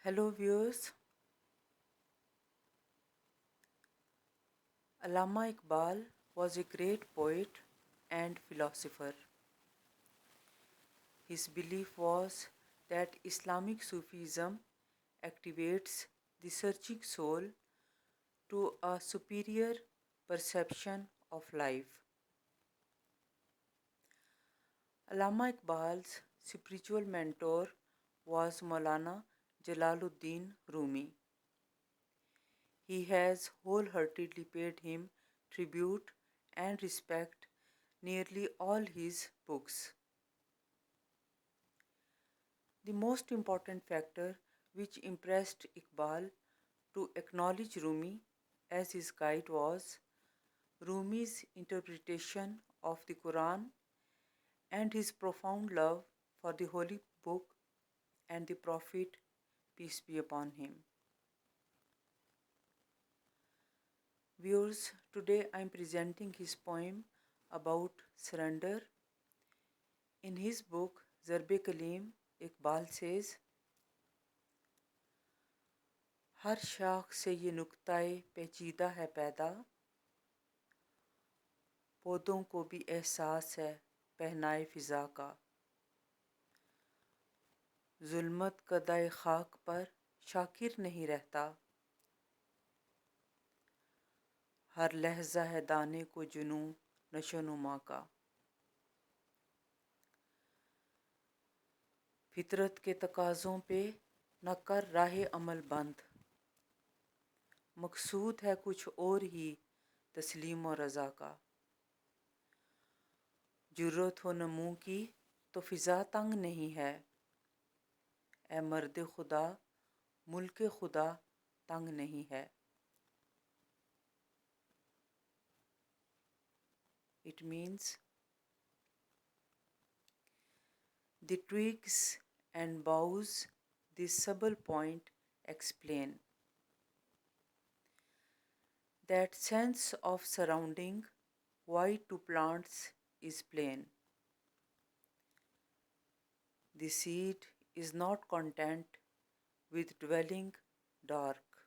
Hello viewers, Allama Iqbal was a great poet and philosopher. His belief was that Islamic Sufism activates the searching soul to a superior perception of life. Allama Iqbal's spiritual mentor was Maulana Jalaluddin Rumi. He has wholeheartedly paid him tribute and respect nearly all his books. The most important factor which impressed Iqbal to acknowledge Rumi as his guide was Rumi's interpretation of the Quran and his profound love for the holy book and the Prophet, peace be upon him. Viewers, today I am presenting his poem about surrender. In his book, Zarb-e-Kalim, Iqbal says, ہر شاخ سے یہ نقطۂ پیچیدہ ہے پیدا، پودوں کو بھی احساس ہے پہنائے فضا کا، ظلمت قدائے خاک پر شاکر نہیں رہتا، ہر لحظہ ہے دانے کو جنوں نشوونما کا، فطرت کے تقاضوں پہ نہ کر راہ عمل بند، مقصود ہے کچھ اور ہی تسلیم و رضا کا، جرآت و نمو کی تو فضا تنگ نہیں ہے، اے مرد خدا ملک خدا تنگ نہیں ہے۔ It means the twigs and boughs, this subtle point explain that sense of surrounding white to plants is plain. The seed is not content with dwelling dark.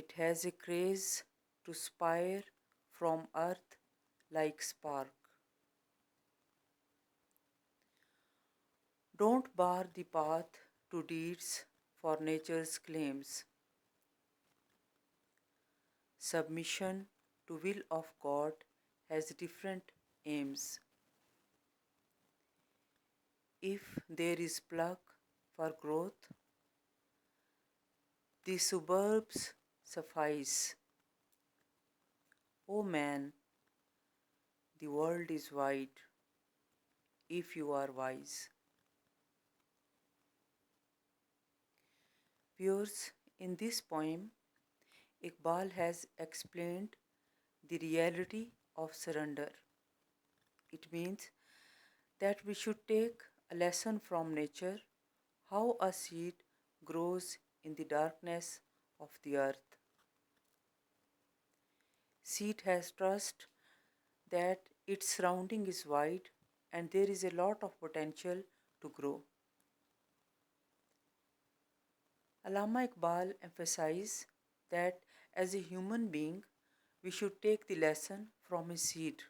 It has a craze to spire from earth like spark. Don't bar the path to deeds for nature's claims. Submission to will of God has different aims. If there is pluck for growth, the suburbs suffice. O man, the world is wide if you are wise. Viewers, in this poem, Iqbal has explained the reality of surrender. It means that we should take a lesson from nature, how a seed grows in the darkness of the earth. Seed has trust that its surrounding is wide and there is a lot of potential to grow. Allama Iqbal emphasized that as a human being, we should take the lesson from a seed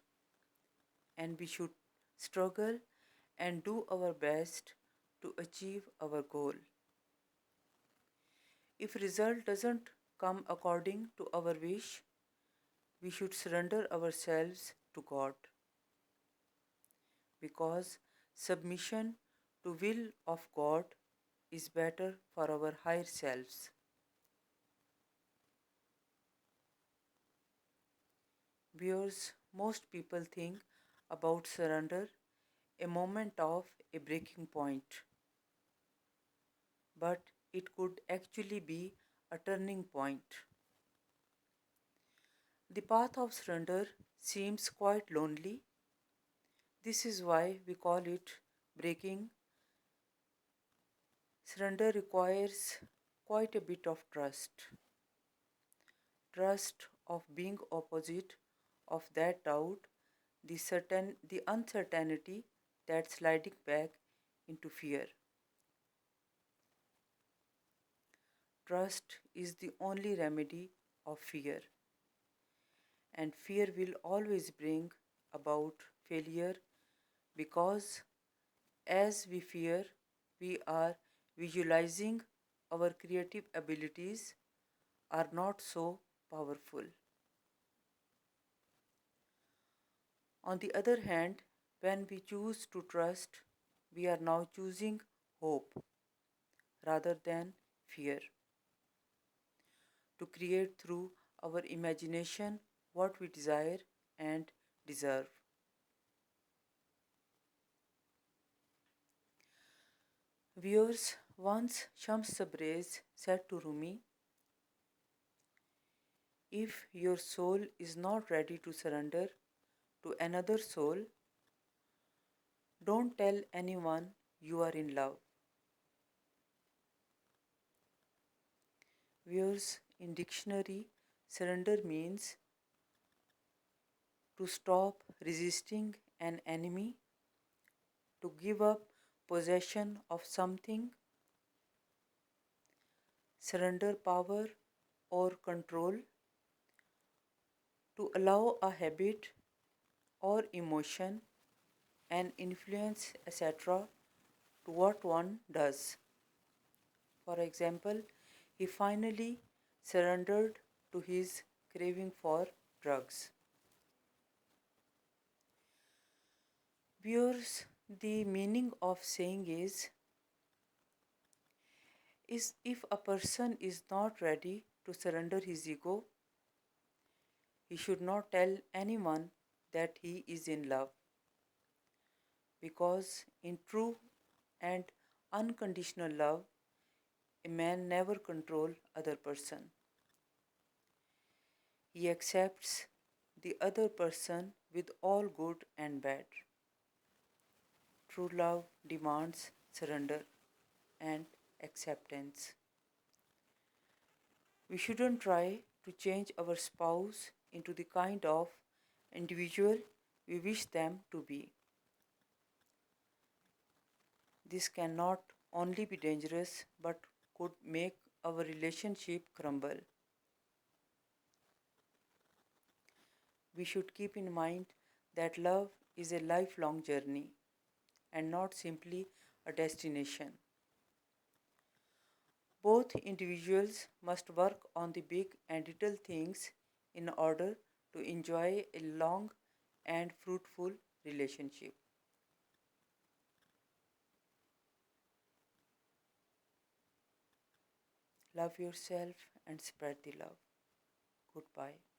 and we should struggle and do our best to achieve our goal. If result doesn't come according to our wish, we should surrender ourselves to God, because submission to will of God is better for our higher selves. Viewers, most people think about surrender a moment of a breaking point, but it could actually be a turning point. The path of surrender seems quite lonely. This is why we call it breaking. Surrender requires quite a bit of trust. Trust of being opposite of that doubt, the uncertainty that's sliding back into fear. trust is the only remedy of fear, and fear will always bring about failure because as we fear, we are visualizing our creative abilities are not so powerful. On the other hand, when we choose to trust, we are now choosing hope rather than fear to create through our imagination what we desire and deserve. Viewers, once Shams Tabriz said to Rumi, if your soul is not ready to surrender to another soul, don't tell anyone you are in love. Viewers, in dictionary, surrender means to stop resisting an enemy, to give up possession of something, surrender power or control, to allow a habit or emotion, an influence, etc., to what one does. For example, he finally surrendered to his craving for drugs. Viewers, the meaning of saying is if a person is not ready to surrender his ego, he should not tell anyone that he is in love, because in true and unconditional love, a man never controls other person. He accepts the other person with all good and bad. True love demands surrender and acceptance. We shouldn't try to change our spouse into the kind of individual we wish them to be. This can not only be dangerous but could make our relationship crumble. We should keep in mind that love is a lifelong journey and not simply a destination. Both individuals must work on the big and little things in order to enjoy a long and fruitful relationship. Love yourself and spread the love. Goodbye.